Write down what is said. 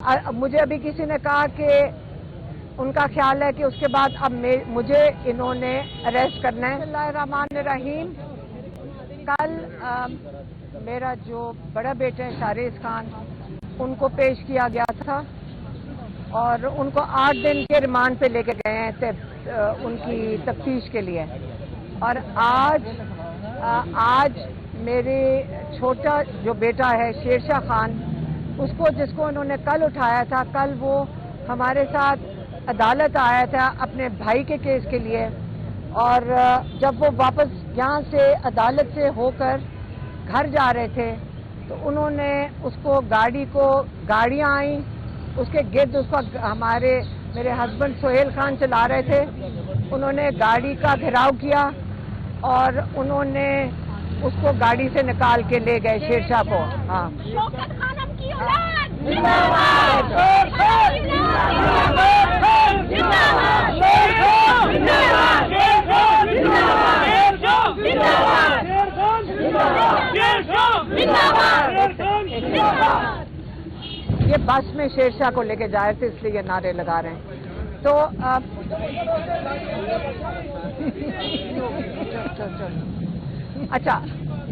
مجھے ابھی کسی نے کہا کہ ان کا خیال ہے کہ اس کے بعد اب مجھے انہوں نے اریسٹ کرنا ہے۔ بسم اللہ الرحمن الرحیم۔ کل میرا جو بڑا بیٹا ہے شارز خان، ان کو پیش کیا گیا تھا اور ان کو 8 دن کے ریمانڈ پہ لے کے گئے ہیں ان کی تفتیش کے لیے۔ اور آج میرے چھوٹا جو بیٹا ہے شیرشاہ خان، جس کو انہوں نے کل اٹھایا تھا، کل وہ ہمارے ساتھ عدالت آیا تھا اپنے بھائی کے کیس کے لیے، اور جب وہ واپس یہاں سے عدالت سے ہو کر گھر جا رہے تھے تو انہوں نے گاڑیاں آئیں اس کے گرد، میرے ہسبینڈ سہیل خان چلا رہے تھے، انہوں نے گاڑی کا گھیراؤ کیا اور انہوں نے اس کو گاڑی سے نکال کے لے گئے شیرشاہ کو۔ ہاں، یہ بس میں شیرشاہ کو لے کے جائے تھے، اس لیے یہ نعرے لگا رہے ہیں۔ تو اچھا